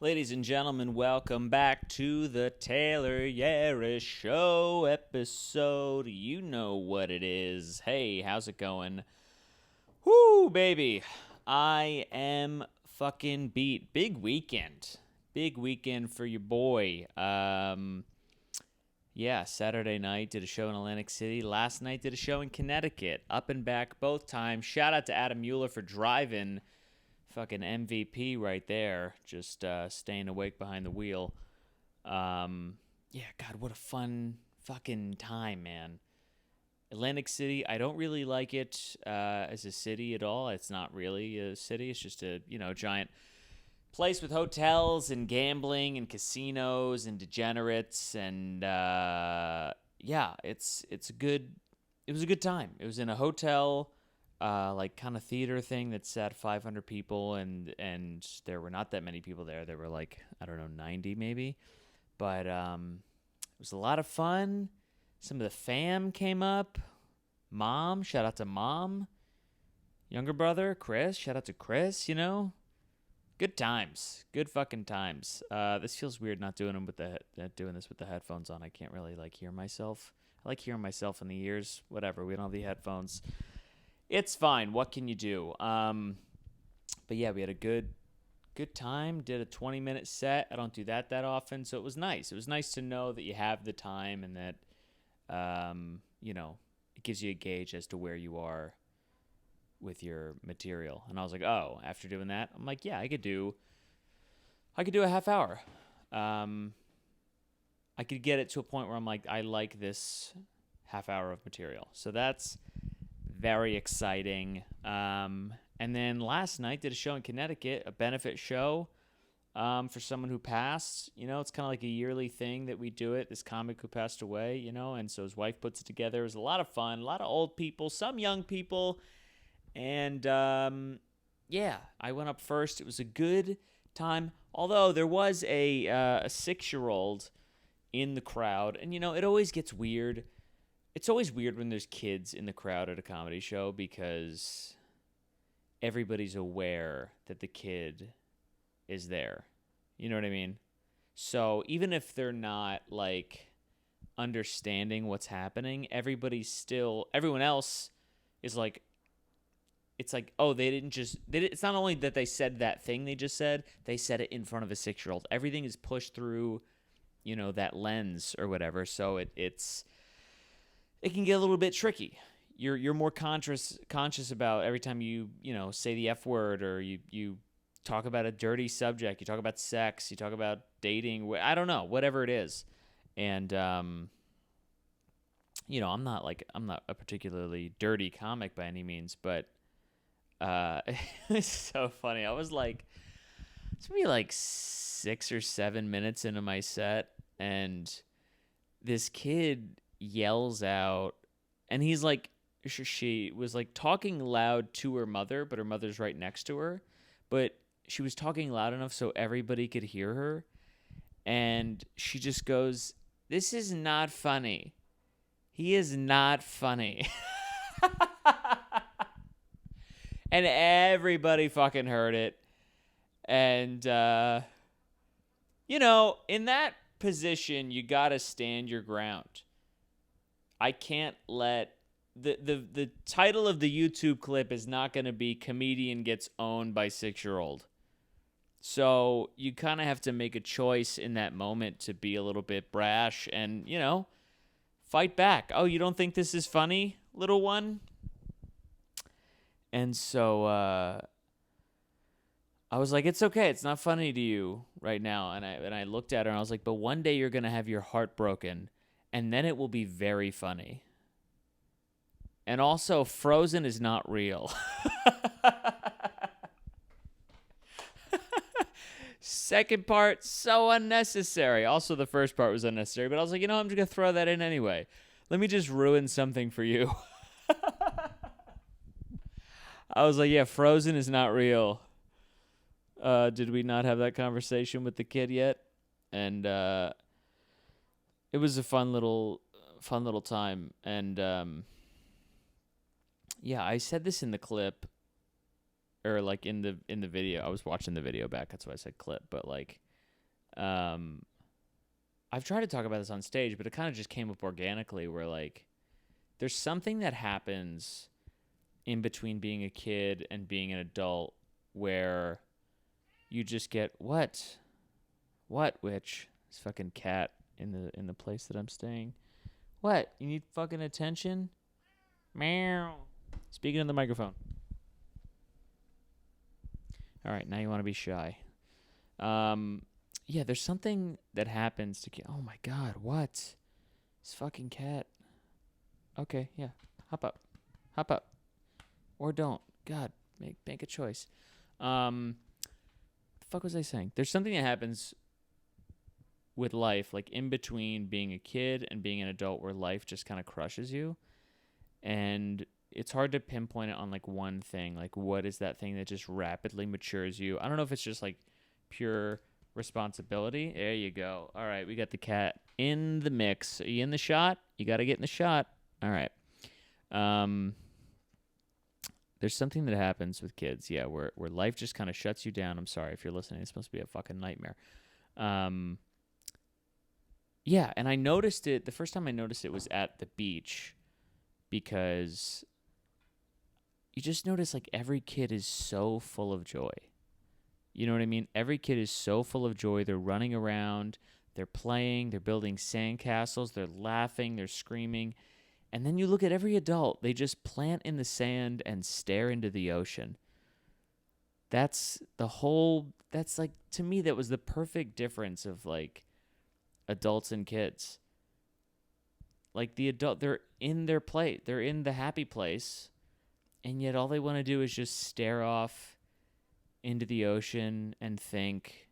Ladies and gentlemen, welcome back to the Tayler Yarish Show episode. You know what it is. Hey, how's it going? Whoo, baby. I am fucking beat. Big weekend. Big weekend for your boy. Saturday night did a show in Atlantic City. Last night did a show in Connecticut. Up and back both times. Shout out to Adam Mueller for driving. Fucking MVP right there, just staying awake behind the wheel. God, what a fun fucking time, man. Atlantic City, I don't really like it as a city at all. It's not really a city. It's just a, giant place with hotels and gambling and casinos and degenerates. And, it was a good time. It was in a hotel, kind of theater thing that sat 500 people, and there were not that many people there. There were 90 maybe, but it was a lot of fun. Some of the fam came up. Mom, shout out to Mom. Younger brother, Chris, shout out to Chris. Good times, good fucking times. This feels weird not doing doing this with the headphones on. I can't really hear myself. I like hearing myself in the ears. Whatever, we don't have the headphones. It's fine. What can you do? But yeah, we had a good time. Did a 20-minute set. I don't do that often, so it was nice. It was nice to know that you have the time and that, it gives you a gauge as to where you are with your material. And I was like, oh, after doing that, I'm like, yeah, I could do a half hour. I could get it to a point where I'm like, I like this half hour of material. So that's very exciting. And then last night did a show in Connecticut, a benefit show for someone who passed. It's kind of like a yearly thing that we do it. This comic who passed away, and so his wife puts it together. It was a lot of fun, a lot of old people, some young people. And I went up first. It was a good time, although there was a 6-year-old in the crowd. And, it always gets weird. It's always weird when there's kids in the crowd at a comedy show because everybody's aware that the kid is there. You know what I mean? So even if they're not understanding what's happening, everyone else is it's oh, it's not only that they said that thing they just said, they said it in front of a 6-year-old. Everything is pushed through, that lens or whatever. So it can get a little bit tricky. You're more conscious about every time you say the F word, or you talk about a dirty subject, you talk about sex, you talk about dating, I don't know, whatever it is. And I'm not a particularly dirty comic by any means, but it's so funny. I was it's maybe 6 or 7 minutes into my set, and this kid yells out, and he's she was talking loud to her mother, but her mother's right next to her, but she was talking loud enough so everybody could hear her, and she just goes, "This is not funny. He is not funny." And everybody fucking heard it. And in that position, you gotta stand your ground. I can't let the title of the YouTube clip is not going to be "Comedian Gets Owned by 6-Year-Old." So you kind of have to make a choice in that moment to be a little bit brash and, fight back. Oh, you don't think this is funny, little one? And so I was like, it's okay. It's not funny to you right now. And I looked at her and I was like, but one day you're going to have your heart broken, and then it will be very funny. And also, Frozen is not real. Second part, so unnecessary. Also, the first part was unnecessary, but I was like, I'm just going to throw that in anyway. Let me just ruin something for you. I was like, yeah, Frozen is not real. Did we not have that conversation with the kid yet? And it was a fun little time. And I said this in the clip, or in the video. I was watching the video back, that's why I said clip. But Um, I've tried to talk about this on stage, but it kind of just came up organically where, like, there's something that happens in between being a kid and being an adult where you just get what witch, this fucking cat in the place that I'm staying. What, you need fucking attention? Meow. Speaking in the microphone. All right, now you want to be shy. Yeah, there's something that happens to oh my god, what? This fucking cat. Okay, yeah. Hop up or don't. God, make a choice. The fuck was I saying? There's something that happens with life, like in between being a kid and being an adult, where life just kind of crushes you, and it's hard to pinpoint it on like one thing. Like, what is that thing that just rapidly matures you? I don't know if it's just like pure responsibility. There you go. All right, we got the cat in the mix. Are you in the shot? You got to get in the shot. All right. There's something that happens with kids, yeah, where life just kind of shuts you down. I'm sorry if you're listening. It's supposed to be a fucking nightmare. Yeah, and I noticed it. The first time I noticed it was at the beach, because you just notice like every kid is so full of joy. You know what I mean? Every kid is so full of joy. They're running around, they're playing, they're building sandcastles, they're laughing, they're screaming. And then you look at every adult, they just plant in the sand and stare into the ocean. That's like, to me, that was the perfect difference of like adults and kids. Like the adult, they're in their place, they're in the happy place, and yet all they want to do is just stare off into the ocean and think,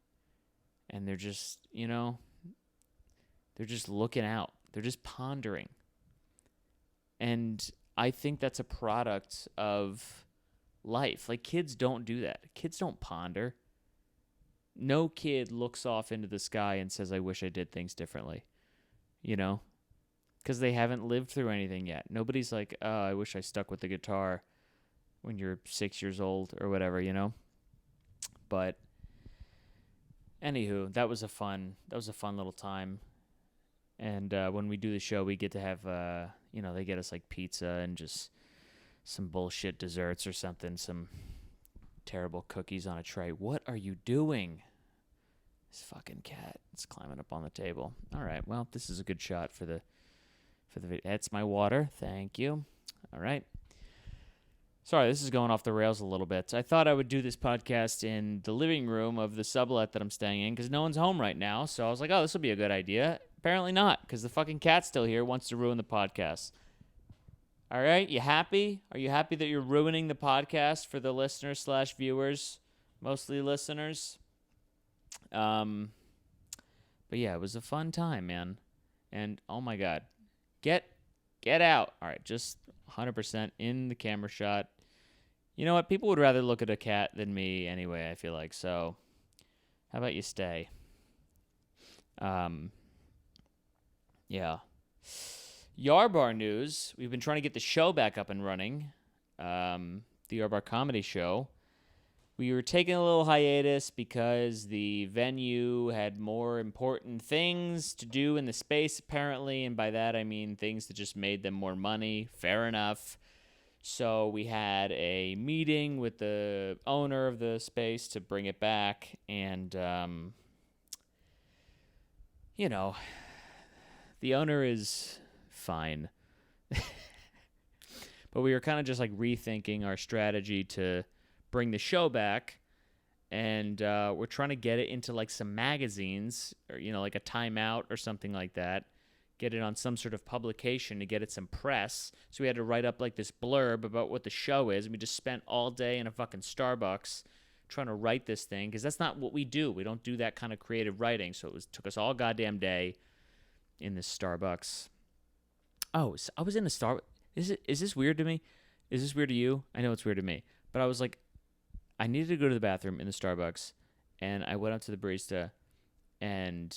and they're just, they're just looking out. They're just pondering. And I think that's a product of life. Like, kids don't do that. Kids don't ponder. No kid looks off into the sky and says, I wish I did things differently, because they haven't lived through anything yet. Nobody's like, oh, I wish I stuck with the guitar when you're 6 years old or whatever, But anywho, that was a fun little time. And when we do the show, we get to have, they get us like pizza and just some bullshit desserts or something, some terrible cookies on a tray. What are you doing? This fucking cat. It's climbing up on the table. All right, well, this is a good shot for the video. That's my water. Thank you. All right. Sorry, this is going off the rails a little bit. I thought I would do this podcast in the living room of the sublet that I'm staying in because no one's home right now. So I was like, oh, this will be a good idea. Apparently not, because the fucking cat's still here, wants to ruin the podcast. All right, you happy? Are you happy that you're ruining the podcast for the listeners/viewers, mostly listeners? But yeah, it was a fun time, man. And oh my God, get out. All right, just 100% in the camera shot. You know what? People would rather look at a cat than me anyway, I feel like. So how about you stay? Yeah. Yarbar news. We've been trying to get the show back up and running. The Yarbar Comedy Show. We were taking a little hiatus because the venue had more important things to do in the space, apparently. And by that, I mean things that just made them more money. Fair enough. So we had a meeting with the owner of the space to bring it back. And, the owner is fine. But we were kind of just like rethinking our strategy to bring the show back. And we're trying to get it into like some magazines or, like a Time Out or something like that. Get it on some sort of publication to get it some press. So we had to write up like this blurb about what the show is. And we just spent all day in a fucking Starbucks trying to write this thing because that's not what we do. We don't do that kind of creative writing. So took us all goddamn day in this Starbucks. Oh, so I was in a Starbucks. Is this weird to me? Is this weird to you? I know it's weird to me. But I was like, I needed to go to the bathroom in the Starbucks. And I went up to the barista and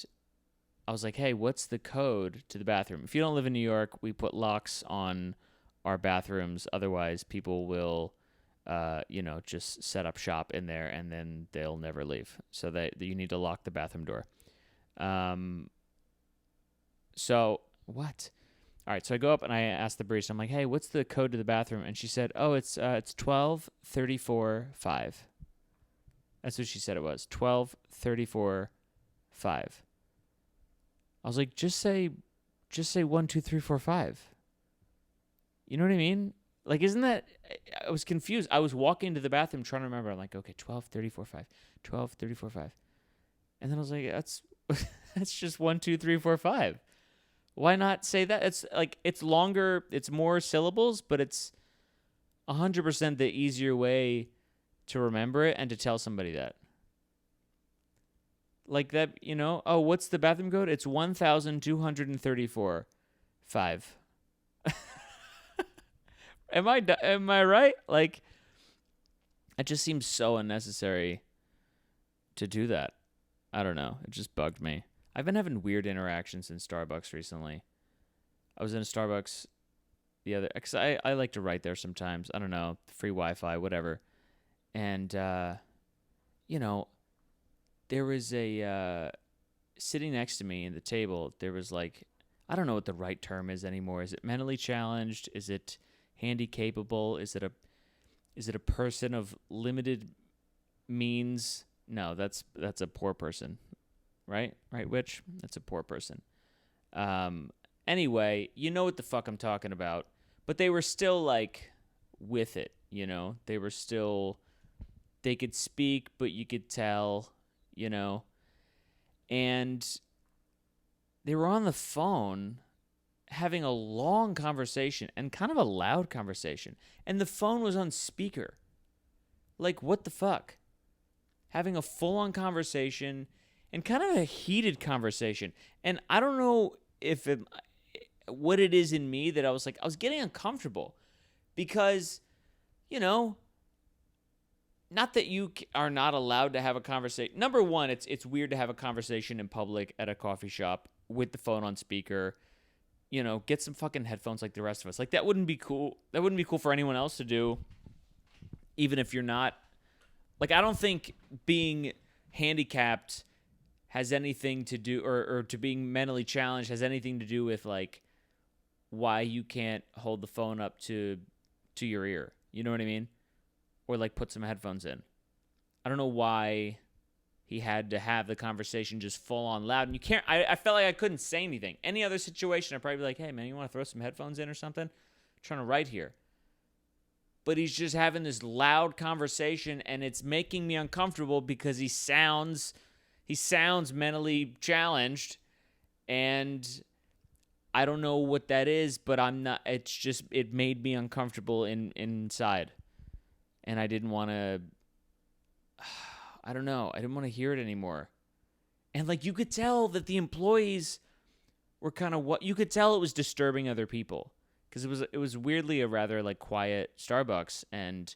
I was like, hey, what's the code to the bathroom? If you don't live in New York, we put locks on our bathrooms. Otherwise, people will, just set up shop in there and then they'll never leave. So that you need to lock the bathroom door. So what? All right, so I go up and I ask the barista. I'm like, "Hey, what's the code to the bathroom?" And she said, "Oh, it's 1234-5." That's what she said it was. 1234-5. I was like, just say 1, 2, 3, 4, 5. You know what I mean? Like, isn't that? I was confused. I was walking into the bathroom trying to remember. I'm like, okay, 1234-5, 1234-5, and then I was like, that's just 1, 2, 3, 4, 5. Why not say that? It's like it's longer, it's more syllables, but it's 100% the easier way to remember it and to tell somebody that. Like that, oh, what's the bathroom code? It's 1234-5. Am I right? Like, it just seems so unnecessary to do that. I don't know. It just bugged me. I've been having weird interactions in Starbucks recently. I was in a Starbucks because I like to write there sometimes. I don't know, free Wi-Fi, whatever. And, there was a, sitting next to me in the table, there was like, I don't know what the right term is anymore. Is it mentally challenged? Is it handy capable? Is it a person of limited means? No, that's a poor person. Right, Witch? That's a poor person. Anyway, you know what the fuck I'm talking about. But they were still, like, with it, They were still, they could speak, but you could tell, And they were on the phone having a long conversation and kind of a loud conversation. And the phone was on speaker. Like, what the fuck? Having a full-on conversation and kind of a heated conversation. And I don't know what it is in me that I was getting uncomfortable because, not that you are not allowed to have a conversation. Number one, it's weird to have a conversation in public at a coffee shop with the phone on speaker. Get some fucking headphones like the rest of us. Like, that wouldn't be cool. That wouldn't be cool for anyone else to do, even if you're not. Like, I don't think being handicapped has anything to do, or to being mentally challenged has anything to do with, like, why you can't hold the phone up to your ear. You know what I mean? Or, like, put some headphones in. I don't know why he had to have the conversation just full on loud. And you can't, I felt like I couldn't say anything. Any other situation, I'd probably be like, hey, man, you want to throw some headphones in or something? I'm trying to write here. But he's just having this loud conversation, and it's making me uncomfortable because he sounds mentally challenged, and I don't know what that is, but I'm not. It's just, it made me uncomfortable inside, and I didn't want to. I don't know. I didn't want to hear it anymore, and like you could tell that the employees were kind of you could tell it was disturbing other people because it was weirdly a rather like quiet Starbucks, and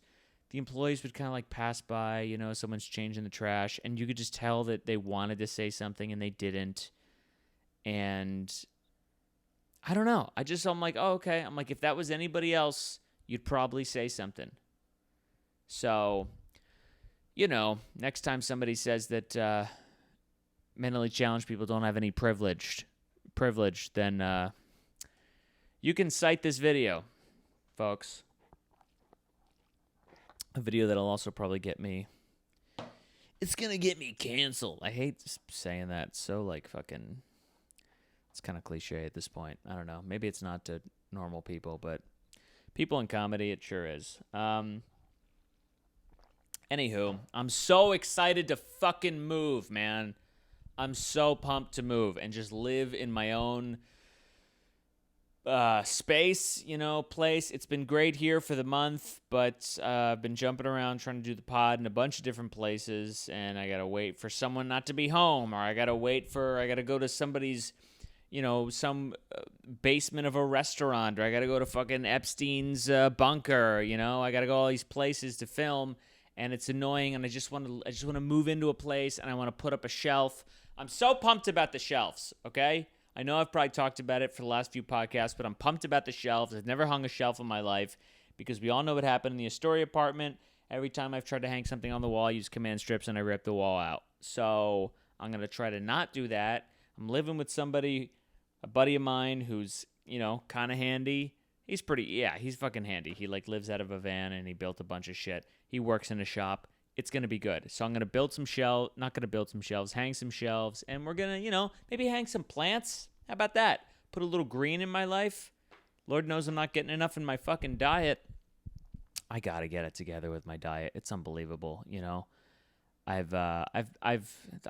the employees would kind of like pass by, someone's changing the trash, and you could just tell that they wanted to say something and they didn't. And I don't know. I'm like, oh, okay. I'm like, if that was anybody else, you'd probably say something. So, next time somebody says that mentally challenged people don't have any privilege, then you can cite this video, folks. A video that'll also probably get me. It's gonna get me canceled. I hate saying that. It's so like fucking. It's kind of cliche at this point. I don't know. Maybe it's not to normal people, but people in comedy, it sure is. Anywho, I'm so excited to fucking move, man. I'm so pumped to move and just live in my own space, place. It's been great here for the month, but I've been jumping around trying to do the pod in a bunch of different places, and I gotta wait for someone not to be home, or I gotta go to somebody's, some basement of a restaurant, or I gotta go to fucking Epstein's bunker, I gotta go all these places to film, and it's annoying, and I just want to move into a place, and I want to put up a shelf. I'm so pumped about the shelves, okay? I know I've probably talked about it for the last few podcasts, but I'm pumped about the shelves. I've never hung a shelf in my life because we all know what happened in the Astoria apartment. Every time I've tried to hang something on the wall, I use command strips and I rip the wall out. So I'm going to try to not do that. I'm living with somebody, a buddy of mine who's, kind of handy. He's he's fucking handy. He lives out of a van and he built a bunch of shit. He works in a shop. It's going to be good. So I'm going to build some shelves, hang some shelves, and we're going to, maybe hang some plants. How about that? Put a little green in my life. Lord knows I'm not getting enough in my fucking diet. I got to get it together with my diet. It's unbelievable, I've I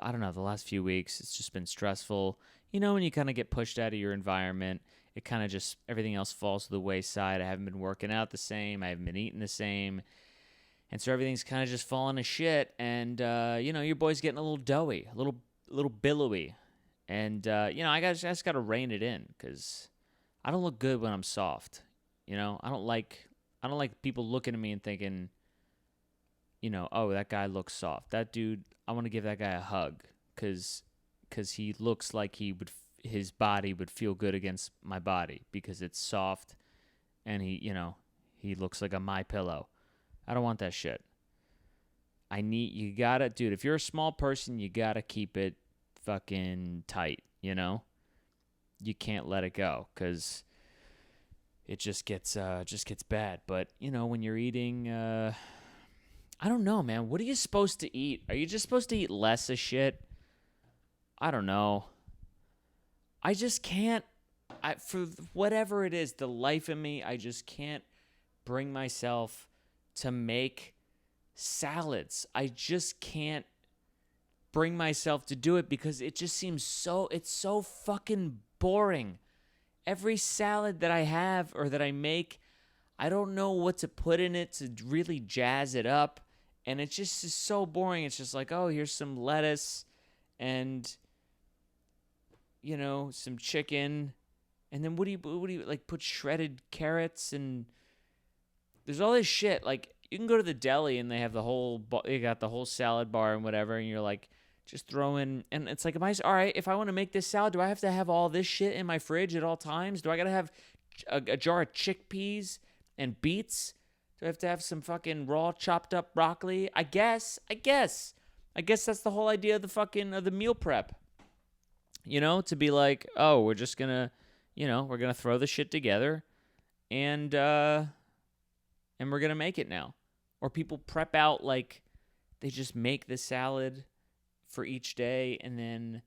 don't know, the last few weeks, it's just been stressful. When you kind of get pushed out of your environment, it kind of just, everything else falls to the wayside. I haven't been working out the same. I haven't been eating the same. And so everything's kind of just falling to shit. And, your boy's getting a little doughy, a little billowy. And, I just got to rein it in because I don't look good when I'm soft. I don't like people looking at me and thinking, oh, that guy looks soft. That dude, I want to give that guy a hug because he looks like his body would feel good against my body because it's soft and he looks like a My Pillow. I don't want that shit. Dude, if you're a small person, you gotta keep it fucking tight, You can't let it go because it just gets bad. But, when you're eating, I don't know, man. What are you supposed to eat? Are you just supposed to eat less of shit? I don't know. I just can't. For whatever it is, the life in me, I just can't bring myself to make salads. I just can't bring myself to do it because it just seems it's so fucking boring. Every salad that I have or that I make, I don't know what to put in it to really jazz it up. And it just is so boring. It's just like, oh, here's some lettuce and, some chicken. And then what do you put shredded carrots and there's all this shit. Like, you can go to the deli and they have they got the whole salad bar and whatever. And you're like, just throw in, and it's like, all right, if I want to make this salad, do I have to have all this shit in my fridge at all times? Do I got to have a jar of chickpeas and beets? Do I have to have some fucking raw chopped up broccoli? I guess that's the whole idea of the meal prep. To be like, oh, we're just gonna, we're gonna throw the shit together, and we're gonna make it now. Or people prep out they just make the salad for each day, and then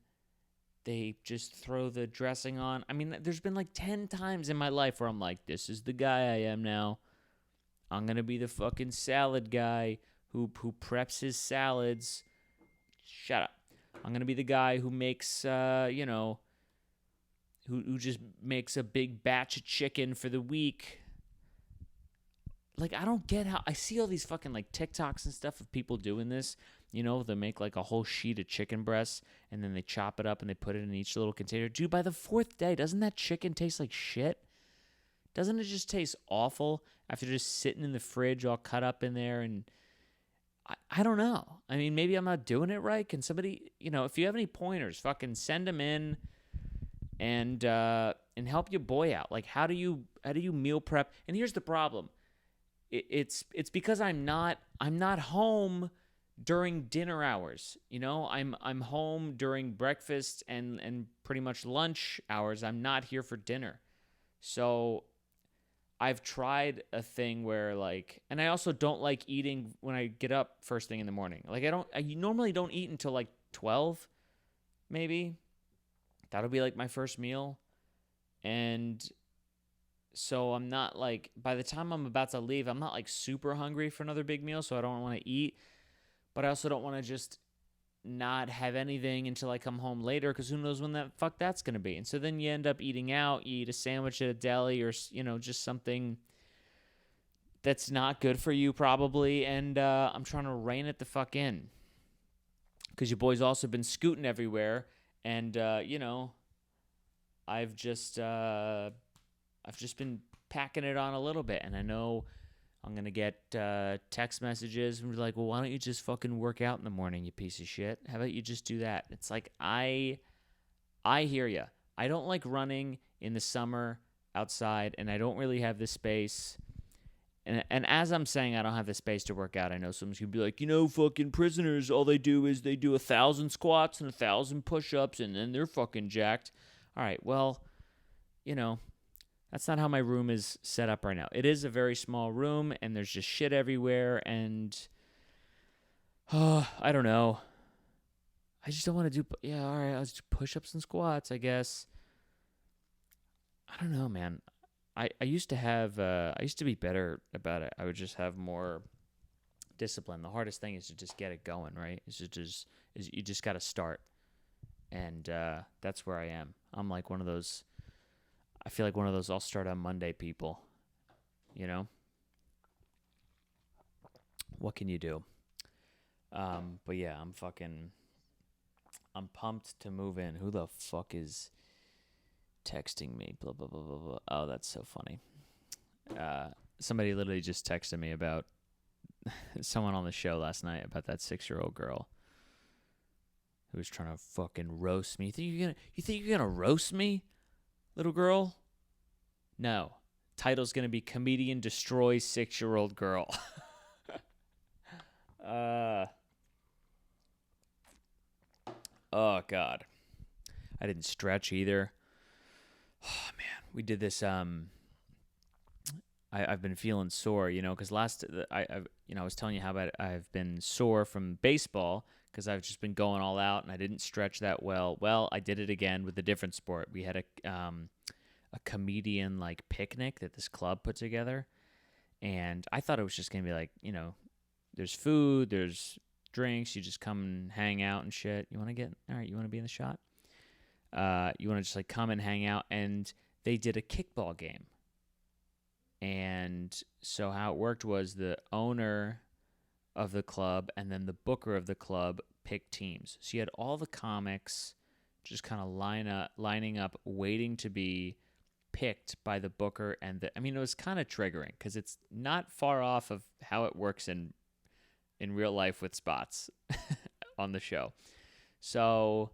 they just throw the dressing on. I mean, there's been 10 times in my life where I'm like, this is the guy I am now. I'm going to be the fucking salad guy who preps his salads. Shut up. I'm going to be the guy who makes, who just makes a big batch of chicken for the week. I don't get how, I see all these fucking TikToks and stuff of people doing this. They make a whole sheet of chicken breasts and then they chop it up and they put it in each little container. Dude, by the 4th day, doesn't that chicken taste like shit? Doesn't it just taste awful after just sitting in the fridge all cut up in there? And I don't know. I mean, maybe I'm not doing it right. Can somebody, if you have any pointers, fucking send them in and help your boy out. How do you meal prep? And here's the problem. It's because I'm not home during dinner hours. I'm home during breakfast and pretty much lunch hours. I'm not here for dinner. So I've tried a thing where and I also don't like eating when I get up first thing in the morning. I normally don't eat until 12, maybe. That'll be my first meal. And so I'm not by the time I'm about to leave, I'm not super hungry for another big meal. So I don't want to eat, but I also don't want to just not have anything until I come home later, because who knows when that's going to be. And so then you end up eating out, you eat a sandwich at a deli or, just something that's not good for you probably. And I'm trying to rein it the fuck in because your boy's also been scooting everywhere. And, I've just been packing it on a little bit. And I know I'm going to get text messages and be like, well, why don't you just fucking work out in the morning, you piece of shit? How about you just do that? It's I hear you. I don't like running in the summer outside, and I don't really have the space. And as I'm saying, I don't have the space to work out. I know someone's gonna be like, fucking prisoners, all they do is they do 1,000 squats and 1,000 push-ups, and then they're fucking jacked. All right, well, you know, that's not how my room is set up right now. It is a very small room, and there's just shit everywhere, and I don't know. I just don't want to do. Yeah, all right, I'll just do push-ups and squats, I guess. I don't know, man. I used to have I used to be better about it. I would just have more discipline. The hardest thing is to just get it going, right? You just got to start, and that's where I am. I'm like one of those. I feel like one of those I'll start on Monday people. You know. What can you do? But yeah, I'm pumped to move in. Who the fuck is texting me? Blah blah blah blah blah. Oh, that's so funny. Somebody literally just texted me about someone on the show last night about that 6-year-old girl who was trying to fucking roast me. You think you're gonna roast me, little girl? No. Title's gonna be Comedian Destroys 6-year-old Girl. Oh God. I didn't stretch either. Oh man, we did this. I've been feeling sore, because I was telling you how bad I've been sore from baseball because I've just been going all out and I didn't stretch that well. Well, I did it again with a different sport. We had a comedian like picnic that this club put together, and I thought it was just gonna be like, there's food, there's drinks, you just come and hang out and shit. You want to be in the shot? You want to just like come and hang out, and they did a kickball game. And so how it worked was the owner of the club and then the booker of the club picked teams. So you had all the comics just kind of lining up, waiting to be picked by the booker. And it was kind of triggering because it's not far off of how it works in real life with spots on the show. So